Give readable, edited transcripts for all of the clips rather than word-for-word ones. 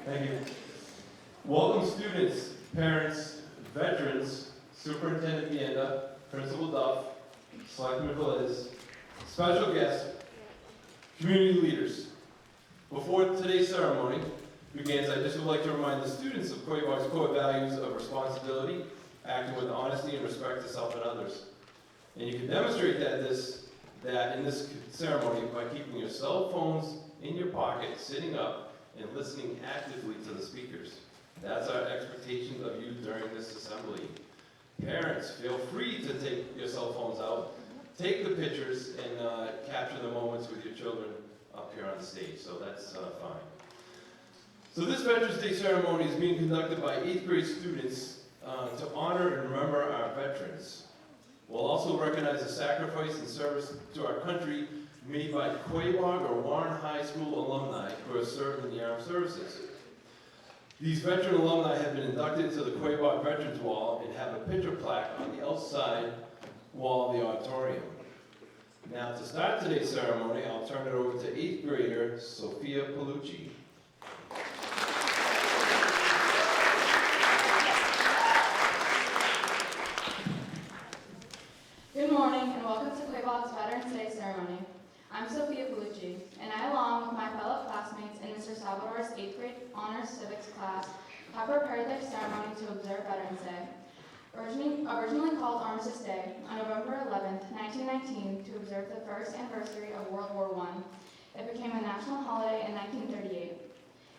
Thank you. Welcome students, parents, veterans, Superintendent Vienda, Principal Duff, Selectman Velez, special guests, community leaders. Before today's ceremony begins, I just would like to remind the students of Quaboag's core values of responsibility, acting with honesty and respect to self and others. And you can demonstrate that in this ceremony by keeping your cell phones in your pocket, sitting up, and listening actively to the speakers. That's our expectation of you during this assembly. Parents, feel free to take your cell phones out, take the pictures, and capture the moments with your children up here on stage, so that's fine. So this Veterans Day ceremony is being conducted by 8th grade students to honor and remember our veterans. We'll also recognize the sacrifice and service to our country made by Quaboag or Warren High School alumni who have served in the armed services. These veteran alumni have been inducted into the Quaboag Veterans Wall and have a picture plaque on the outside wall of the auditorium. Now, to start today's ceremony, I'll turn it over to 8th grader Sophia Palucci. Good morning and welcome to Quaboag's Veterans Day ceremony. I'm Sophia Palucci, and I, along with my fellow classmates in Mr. Salvador's 8th grade honors civics class, have prepared this ceremony to observe Veterans Day. Originally called Armistice Day, on November 11, 1919, to observe the first anniversary of World War I, it became a national holiday in 1938.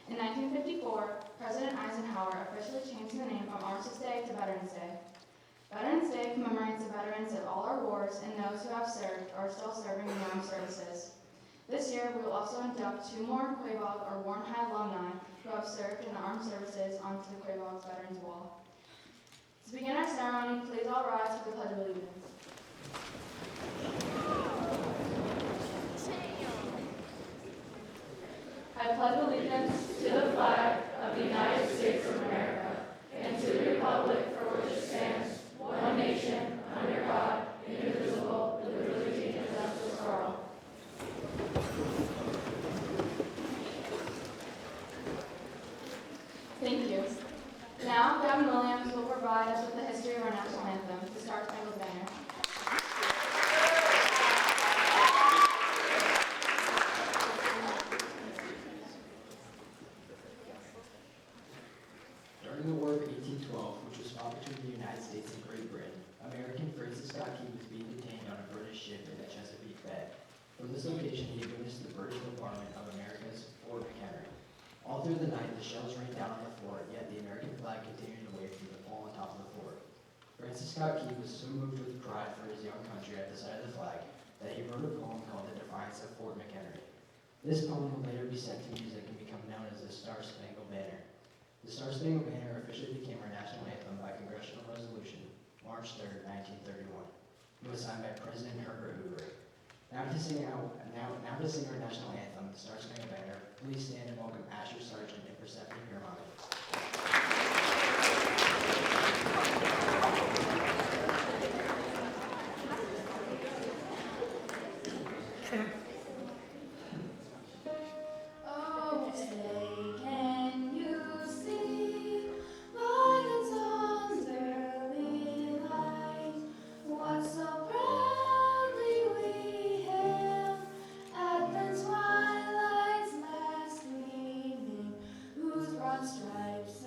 In 1954, President Eisenhower officially changed the name from Armistice Day to Veterans Day. Veterans Day commemorates the veterans of all our wars and those who have served or are still serving in the armed services. This year, we will also induct 2 more Quaboag or Warren High alumni who have served in the armed services onto the Quaboag's Veterans Wall. To begin our ceremony, please all rise for the Pledge of Allegiance. I pledge allegiance to the flag of the United States of America and to the republic for which it stands, one nation, under God, indivisible, with liberty and justice for all. Thank you. Now, Gavin Williams will provide us with the history of our national anthem, the Star Spangled Banner. During the War of 1812, which was fought between the United States and Great Britain, American Francis Scott Key was being detained on a British ship in the Chesapeake Bay. From this location, he witnessed the British bombardment of America's Fort McHenry. All through the night, the shells rained down on the fort, yet the American flag continued to wave through the pole on top of the fort. Francis Scott Key was so moved with pride for his young country at the sight of the flag that he wrote a poem called The Defiance of Fort McHenry. This poem would later be set to music and become known as the Star Spangled Banner. The Star Spangled Banner officially became our national anthem by congressional resolution, March 3, 1931. It was signed by President Herbert Hoover. Now to sing our national anthem, the Star Spangled Banner, please stand and welcome Asher Sargent and Persephone Piermont. Oh, say, can you see by the dawn's early light what so proudly we hailed at the twilight's last gleaming, whose broad stripes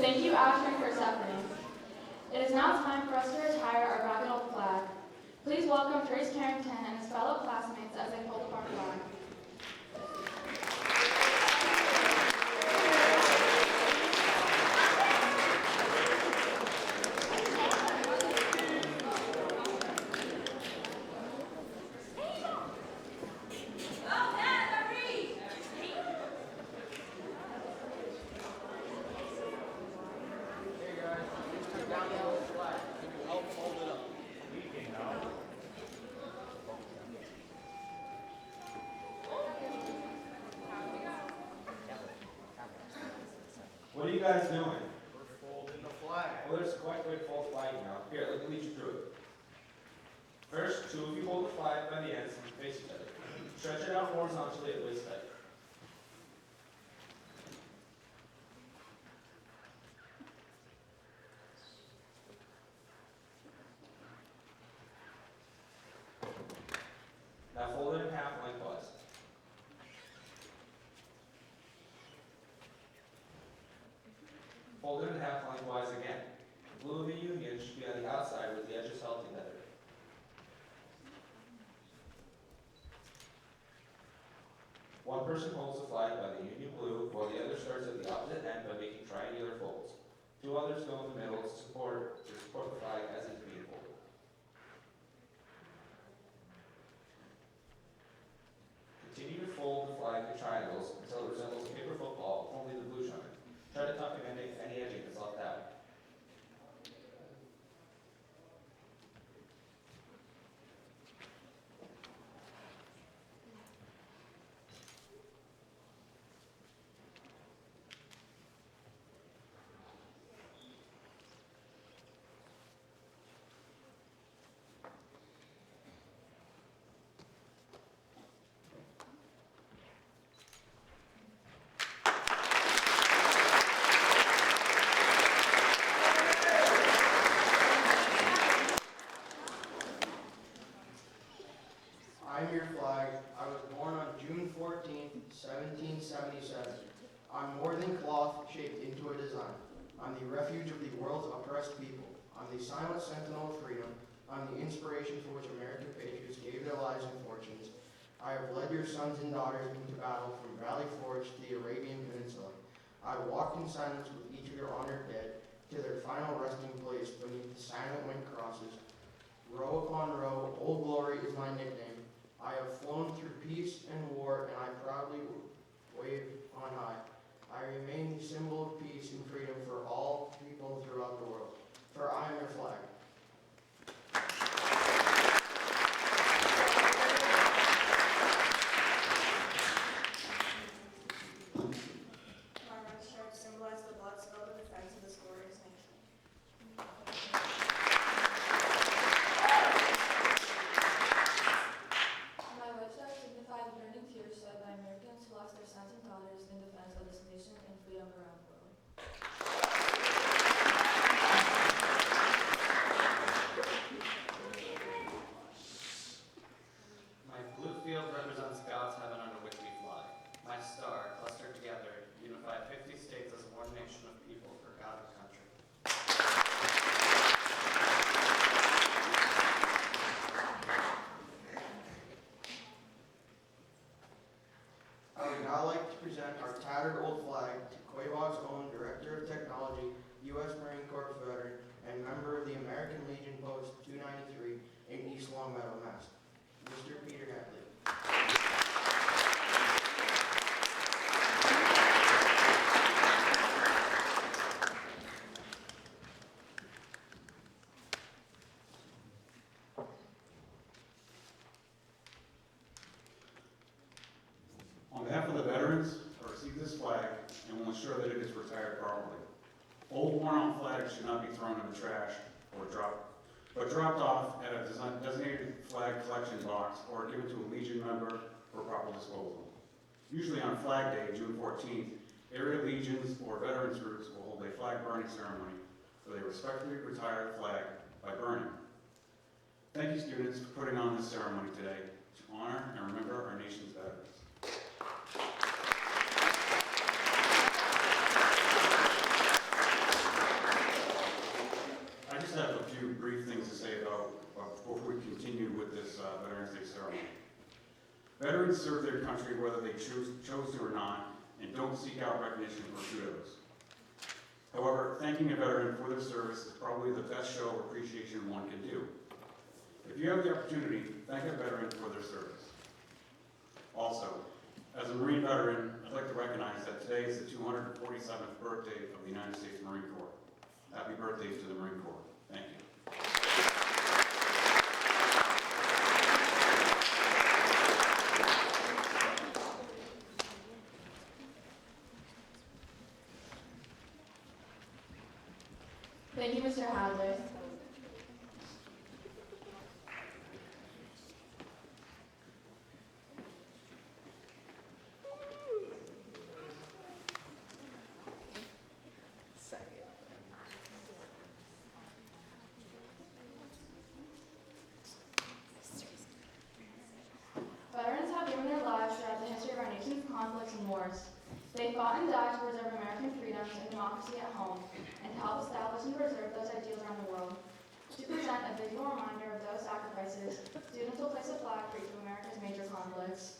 Thank you, Asher and Persephone. It is now time for us to retire our ragged old flag. Please welcome Trace Carrington and his fellow classmates as they hold up our flag. What are you guys doing? We're folding the flag. Well, there's quite a bit fold flag now. Here, let me lead you through it. First, two of you hold the flag by the ends and face each other. Stretch it out horizontally at waist height. Now fold it in half lengthwise. Fold it in half lengthwise again. The blue of the union should be on the outside with the edges held together. One person holds the flag by the union blue, while the other starts at the opposite end by making triangular folds. Two others go in the middle to support the flag as it's being folded. Continue to fold the flag in triangles until it resembles a paper football with only the blue showing. Try to tuck in any edging that's left out. I'm your flag. I was born on June 14th, 1777. I'm more than cloth shaped into a design. I'm the refuge of the world's oppressed people. I'm the silent sentinel of freedom. I'm the inspiration for which American patriots gave their lives and fortunes. I have led your sons and daughters into battle from Valley Forge to the Arabian Peninsula. I walked in silence with each of your honored dead to their final resting place beneath the silent wind crosses. Row upon row, Old Glory is my nickname. I have flown through peace and war, and I proudly wave on high. I remain the symbol of peace and freedom for all people throughout the world. For I am your flag. My red shirt symbolizes the blood spilled in defense of this glorious nation. My red shirt signifies the burning tears shed by Americans who lost their sons and daughters in defense of this nation and freedom around the world. My blue field represents God's heaven under which we fly. My star, clustered together, unified 50 states as one nation of people for God and country. I would now like to present our tattered old flag to Quaboag's own Director of Technology, U.S. Marine Corps veteran, and member of the American Legion Post 293 in East Longmeadow, Mass. Mr. Peter Hadley. On behalf of the veterans, I receive this flag and will ensure that it is retired properly. Old worn-out flags should not be thrown in the trash or dropped off at a designated flag collection box or given to a Legion member for proper disposal. Usually on Flag Day, June 14th, area legions or veterans groups will hold a flag burning ceremony where they respectfully retire the flag by burning. Thank you, students, for putting on this ceremony today to honor and remember our nation's veterans. Veterans serve their country whether they chose to or not, and don't seek out recognition or kudos. However, thanking a veteran for their service is probably the best show of appreciation one can do. If you have the opportunity, thank a veteran for their service. Also, as a Marine veteran, I'd like to recognize that today is the 247th birthday of the United States Marine Corps. Happy birthday to the Marine Corps. Thank you. Thank you, Mr. Hadley. Veterans have given their lives throughout the history of our nation's conflicts and wars. They fought and died to preserve American freedoms and democracy at home, and to help establish and preserve those ideals around the world. To present a visual reminder of those sacrifices, students will place a flag for each of America's major conflicts.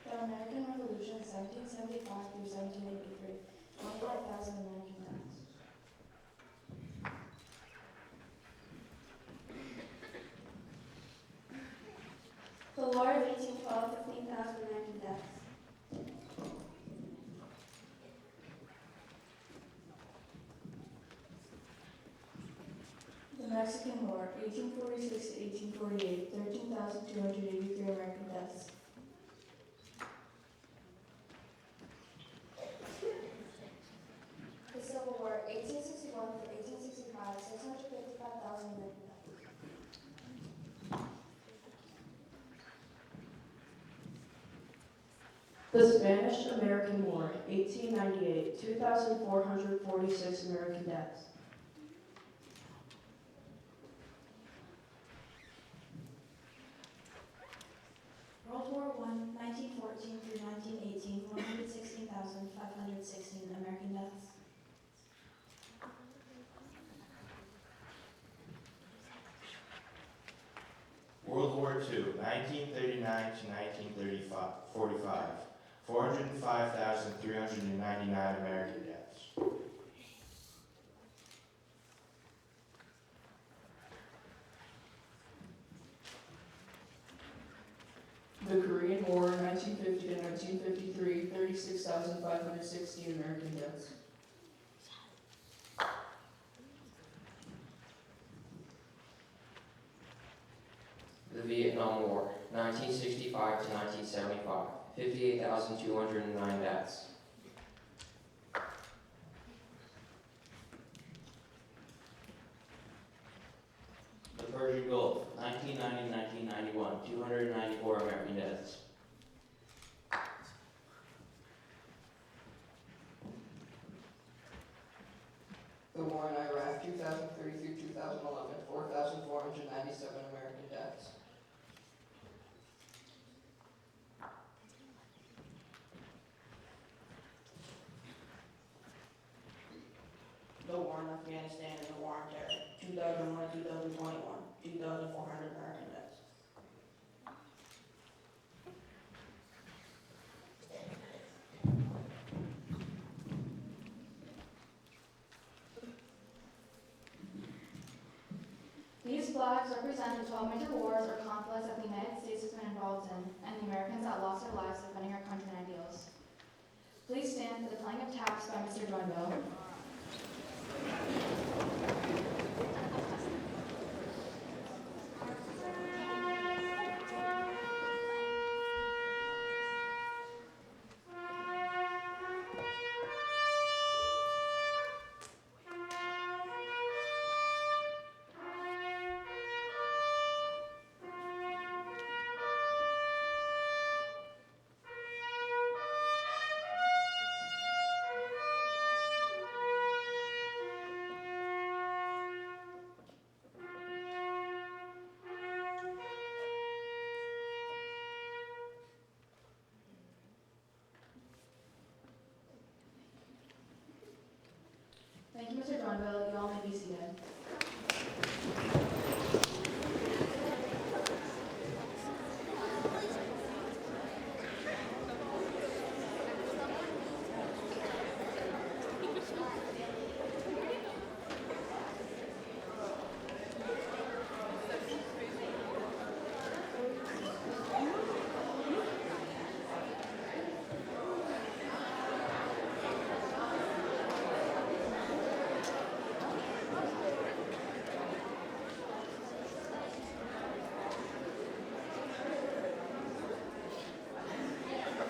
The American Revolution, 1775 through 1783, 25,000 American deaths. The War of 1812, 15,000 American deaths. The Mexican War, 1846 to 1848, 13,283 American deaths. The Civil War, 1861 to 1865, 655,000 American deaths. The Spanish-American War, 1898, 2,446 American deaths. World War I, 1914 through 1918, 116,516 American deaths. World War II, 1939 to 1945, 405,399 American deaths. The Korean War, 1950 to 1953, 36,560 American deaths. The Vietnam War, 1965 to 1975, 58,209 deaths. The Persian Gulf, 1990 to 1991, 294 American deaths. The war in Iraq, 2003 through 2011, 4,497 American deaths. The war in Afghanistan and the war on terror, 2001 to 2021, 2,400 American deaths. These flags represent the 12 major wars or conflicts that the United States has been involved in, and the Americans that lost their lives defending our country and ideals. Please stand for the playing of taps by Mr. Joinville. Thank you, Mr. Dornville. You all may be seated.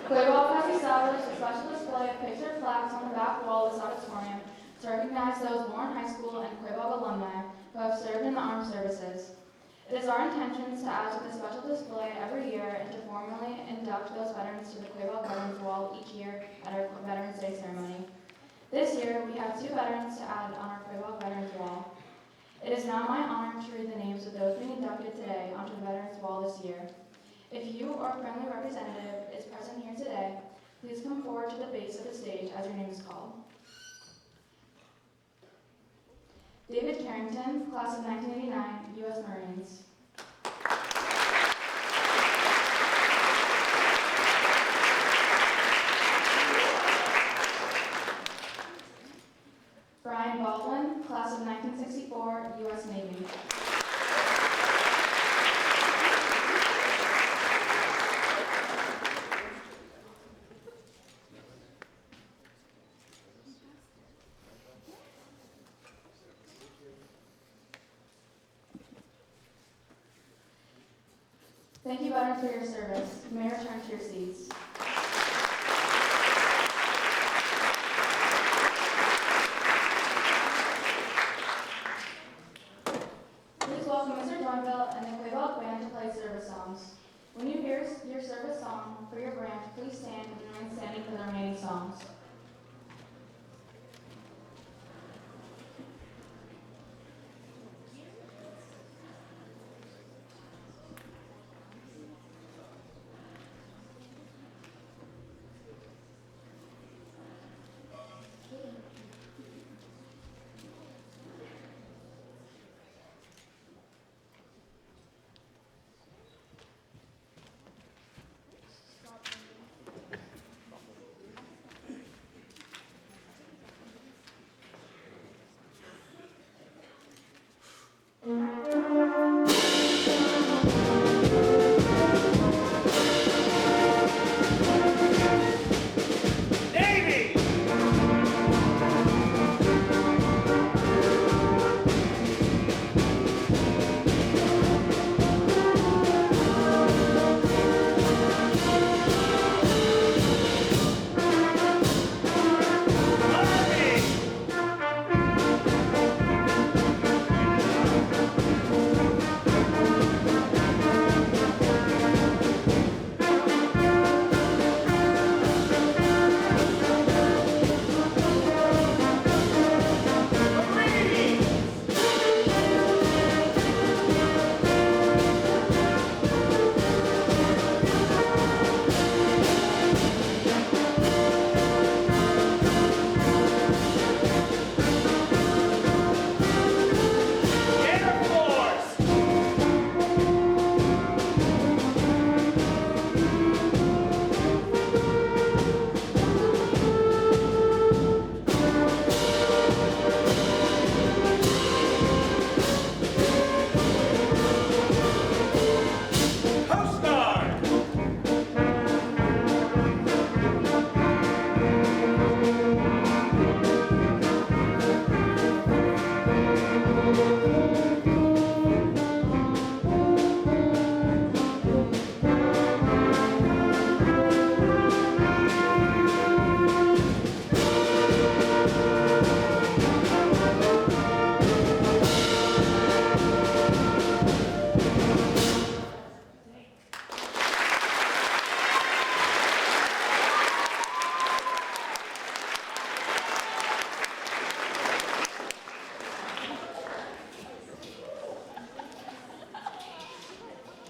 Quaboag has established a special display of pictured plaques on the back wall of this auditorium to recognize those Warren High School and Quaboag alumni who have served in the armed services. It is our intention to add to the special display every year and to formally induct those veterans to the Quaboag Veterans Wall each year at our Veterans Day ceremony. This year, we have 2 veterans to add on our Quaboag Veterans Wall. It is now my honor to read the names of those being inducted today onto the Veterans Wall this year. If you or a family representative is present here today, please come forward to the base of the stage as your name is called. David Carrington, class of 1989, U.S. Marines. Brian Baldwin, class of 1964, U.S. Navy. Thank you, veterans, for your service. You may return to your seats. Please welcome Mr. Dornville and the Quaboag Band to play service songs. When you hear your service song for your branch, please stand and remain standing for the remaining songs.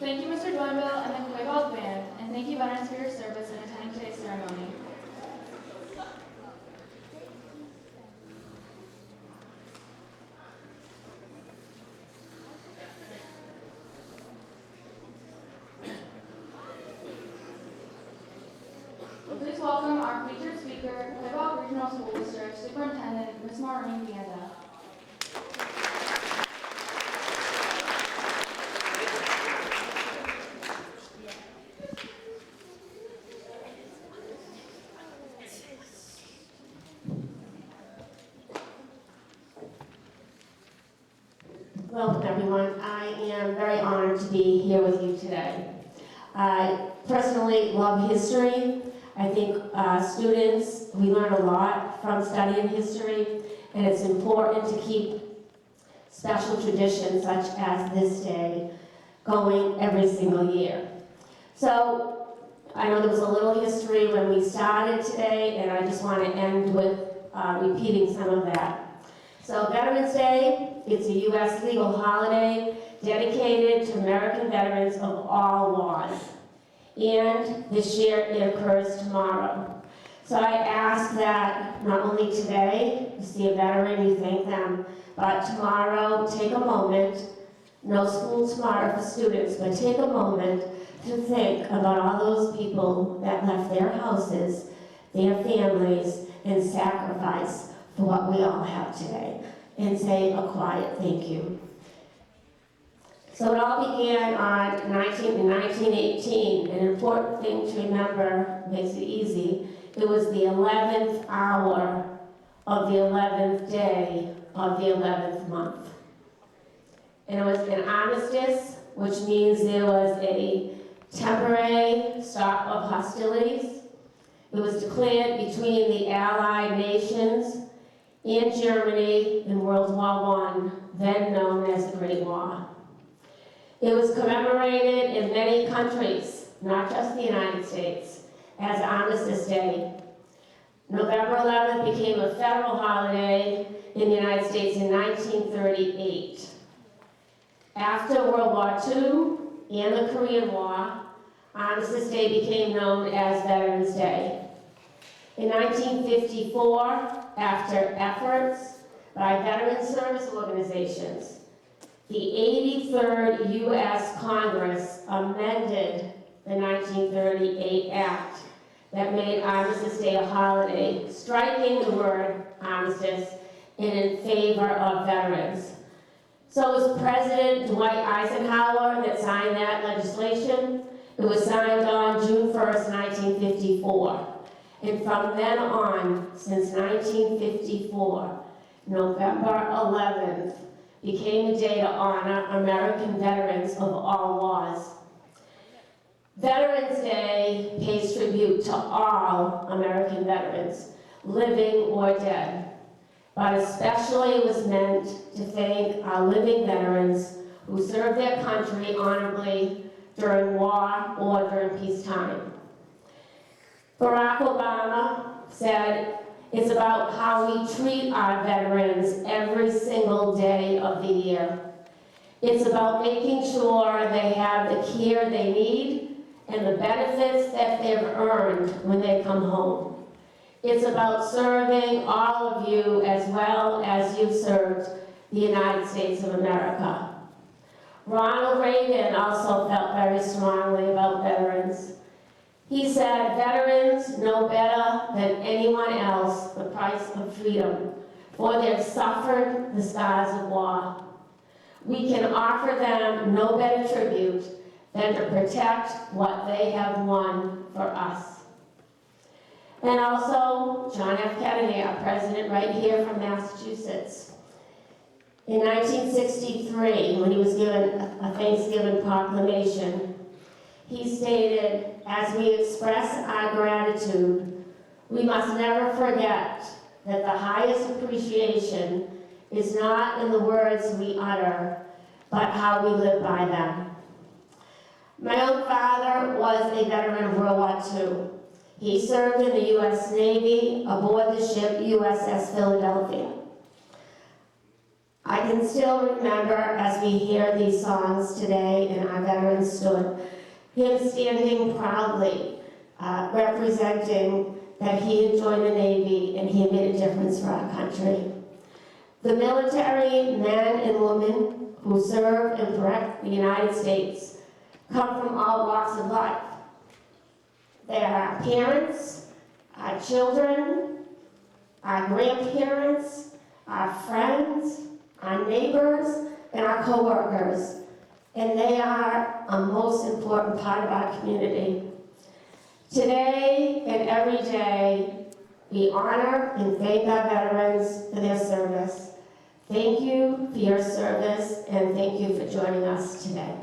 Thank you, Mr. Dornville and the Quaboag Band, and thank you, veterans, for your service in attending today's ceremony. Welcome, everyone. I am very honored to be here with you today. I personally love history. I think students, we learn a lot from studying history, and it's important to keep special traditions such as this day going every single year. So I know there was a little history when we started today, and I just want to end with repeating some of that. So Veterans Day, it's a U.S. legal holiday dedicated to American veterans of all wars. And this year it occurs tomorrow. So I ask that not only today, you see a veteran, you thank them, but tomorrow, take a moment, no school tomorrow for students, but take a moment to think about all those people that left their houses, their families, and sacrifice for what we all have today, and say a quiet thank you. So it all began in 1918. An important thing to remember, makes it easy, it was the 11th hour of the 11th day of the 11th month. And it was an armistice, which means there was a temporary stop of hostilities. It was declared between the Allied nations and Germany in World War I, then known as the Great War. It was commemorated in many countries, not just the United States, as Armistice Day. November 11th became a federal holiday in the United States in 1938. After World War II and the Korean War, Armistice Day became known as Veterans Day. In 1954, after efforts by veteran service organizations, the 83rd U.S. Congress amended the 1938 Act that made Armistice Day a holiday, striking the word armistice and in favor of veterans. So it was President Dwight Eisenhower that signed that legislation. It was signed on June 1st, 1954. And from then on, since 1954, November 11th became a day to honor American veterans of all wars. Veterans Day pays tribute to all American veterans, living or dead. But especially it was meant to thank our living veterans who served their country honorably during war or during peacetime. Barack Obama said, it's about how we treat our veterans every single day of the year. It's about making sure they have the care they need and the benefits that they've earned when they come home. It's about serving all of you as well as you've served the United States of America. Ronald Reagan also felt very strongly about veterans. He said, veterans know better than anyone else the price of freedom, for they've suffered the scars of war. We can offer them no better tribute than to protect what they have won for us. And also, John F. Kennedy, our president right here from Massachusetts. In 1963, when he was given a Thanksgiving proclamation, he stated, as we express our gratitude, we must never forget that the highest appreciation is not in the words we utter, but how we live by them. My own father was a veteran of World War II. He served in the U.S. Navy aboard the ship USS Philadelphia. I can still remember, as we hear these songs today and our veterans stood, him standing proudly, representing that he had joined the Navy and he had made a difference for our country. The military men and women who serve and protect the United States come from all walks of life. They are our parents, our children, our grandparents, our friends, our neighbors, and our co-workers. And they are a most important part of our community. Today and every day, we honor and thank our veterans for their service. Thank you for your service, and thank you for joining us today.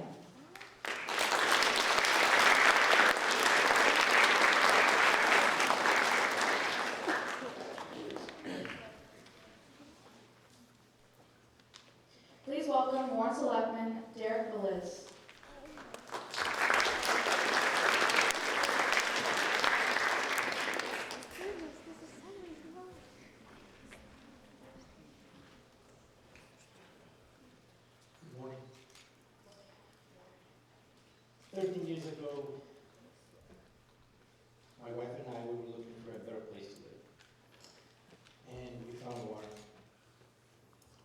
Please welcome Warren Selectman Derek Beliz. Good morning. 13 years ago, my wife and I, we were looking for a better place to live. And we found Warren,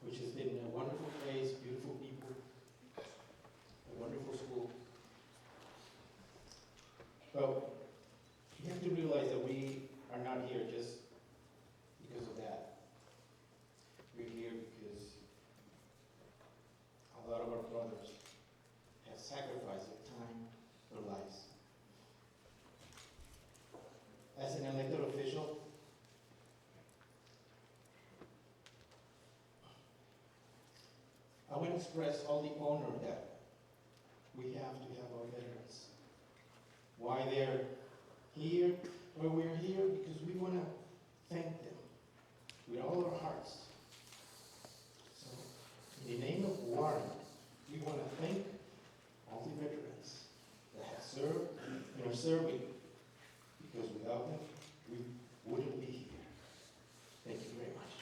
which has been a wonderful place, beautiful people, a wonderful school. But you have to realize that we are not here just because of that. We're here because a lot of our brothers have sacrificed their time, their lives. As an elected official, I want to express all the honor that we have to have our veterans. Why they're here, where we're here, because we want to thank them with all our hearts. So, in the name of Warren, we want to thank all the veterans that have served and are serving, because without them, we wouldn't be here. Thank you very much.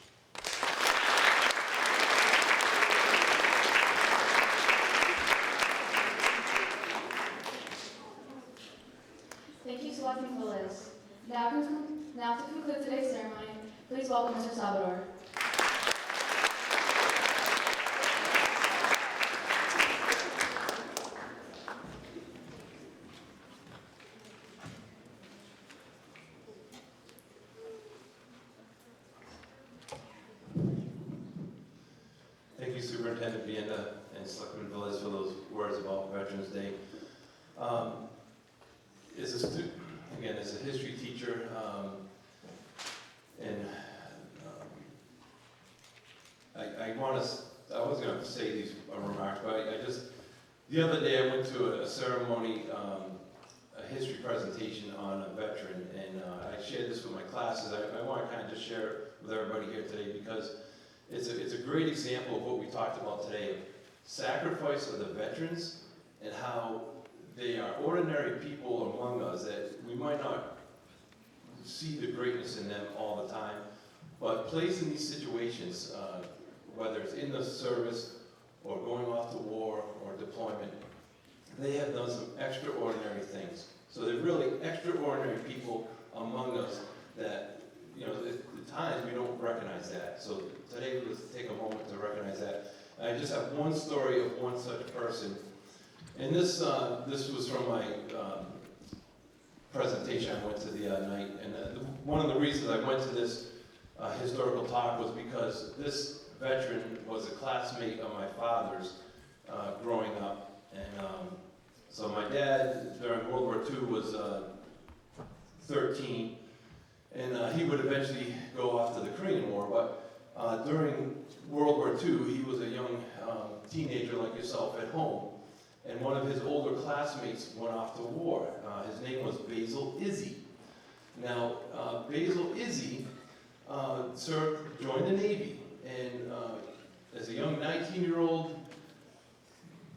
Thank you, Selectman Beliz. Now to conclude today's ceremony, please welcome Mr. Salvador. Thank you, Superintendent Vienda and Selectman Velez, for those words about Veterans Day. As a student, again, as a history teacher, I was going to say these remarks, but the other day I went to a ceremony, a history presentation on a veteran, and I shared this with my classes. I want to kind of just share it with everybody here today, because it's a great example of what we talked about today, of sacrifice of the veterans and how they are ordinary people among us that we might not see the greatness in them all the time, but placed in these situations, whether it's in the service or going off to war or deployment, they have done some extraordinary things. So they're really extraordinary people among us that, at times we don't recognize that. So today, let's take a moment to recognize that. I just have one story of one such person. And this was from my presentation I went to the other night. And one of the reasons I went to this historical talk was because this veteran was a classmate of my father's growing up. And so my dad, during World War II, was 13. And he would eventually go off to the Korean War. But during World War II, he was a young teenager like yourself at home. And one of his older classmates went off to war. His name was Basil Izzy. Now, Basil Izzy joined the Navy, and as a young 19-year-old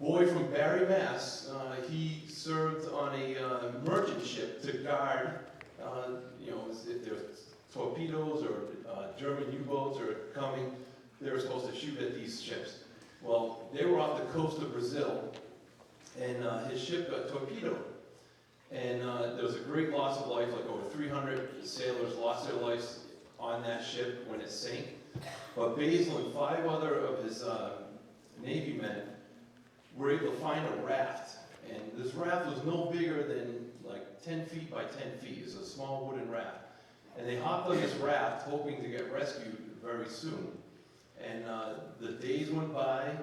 boy from Barry, Mass, he served on a merchant ship to guard, if there's torpedoes or German U-boats are coming, they were supposed to shoot at these ships. Well, they were off the coast of Brazil, and his ship got torpedoed. And there was a great loss of life, like over 300 sailors lost their lives on that ship when it sank. But Basil and 5 other of his Navy men were able to find a raft. And this raft was no bigger than like 10 feet by 10 feet. It's a small wooden raft. And they hopped on this raft hoping to get rescued very soon. And the days went by,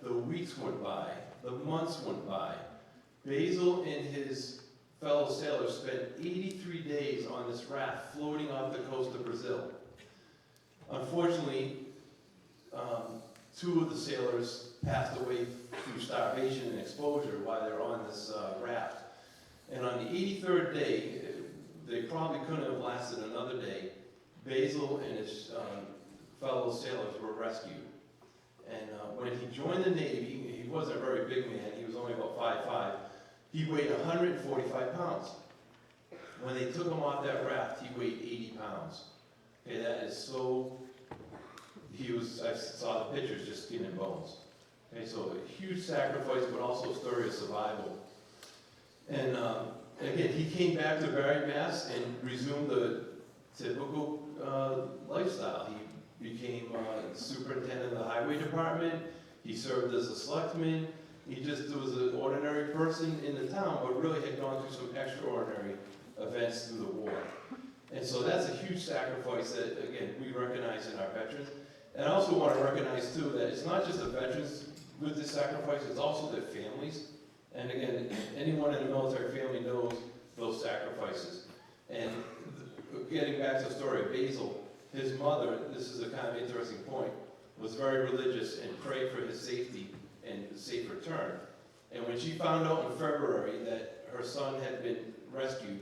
the weeks went by, the months went by. Basil and his fellow sailors spent 83 days on this raft floating off the coast of Brazil. Unfortunately, 2 of the sailors passed away through starvation and exposure while they were on this raft. And on the 83rd day, they probably couldn't have lasted another day, Basil and his fellow sailors were rescued. And when he joined the Navy, he wasn't a very big man, he was only about 5'5". He weighed 145 pounds. When they took him off that raft, he weighed 80 pounds. Okay, that is so, I saw the pictures, just skin and bones. Okay, so a huge sacrifice, but also a story of survival. And again, he came back to Barry, Mass. and resumed the typical lifestyle. He became superintendent of the highway department. He served as a selectman. He just was an ordinary person in the town, but really had gone through some extraordinary events through the war. And so that's a huge sacrifice that, again, we recognize in our veterans. And I also want to recognize, too, that it's not just the veterans with this sacrifice, it's also their families. And again, anyone in the military family knows those sacrifices. And getting back to the story of Basil, his mother, this is a kind of interesting point, was very religious and prayed for his safety and safe return. And when she found out in February that her son had been rescued,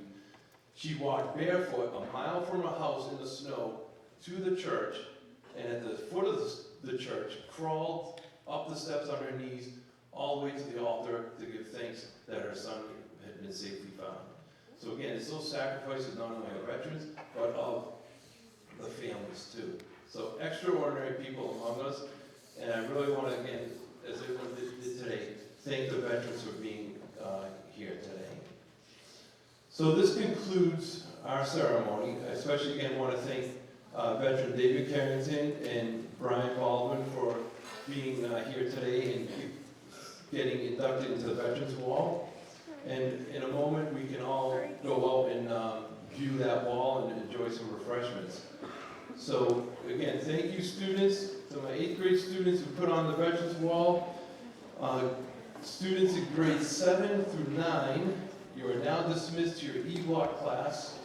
she walked barefoot a mile from her house in the snow to the church, and at the foot of the church, crawled up the steps on her knees all the way to the altar to give thanks that her son had been safely found. So again, it's those sacrifices not only of veterans, but of the families too. So extraordinary people among us, and I really want to, again, as everyone did today, thank the veterans for being here today. So this concludes our ceremony. I especially again want to thank veteran David Carrington and Brian Baldwin for being here today and getting inducted into the Veterans Wall. And in a moment, we can all go out and view that wall and enjoy some refreshments. So again, thank you students, to my 8th grade students who put on the Veterans Wall. Students in grades 7 through 9, you are now dismissed to your E-Block class.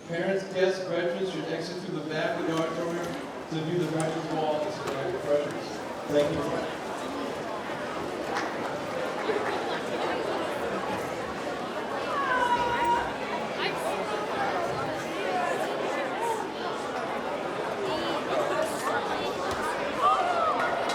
Parents, guests, veterans should exit through the back of the auditorium to view the Veterans Wall and some refreshments. Thank you.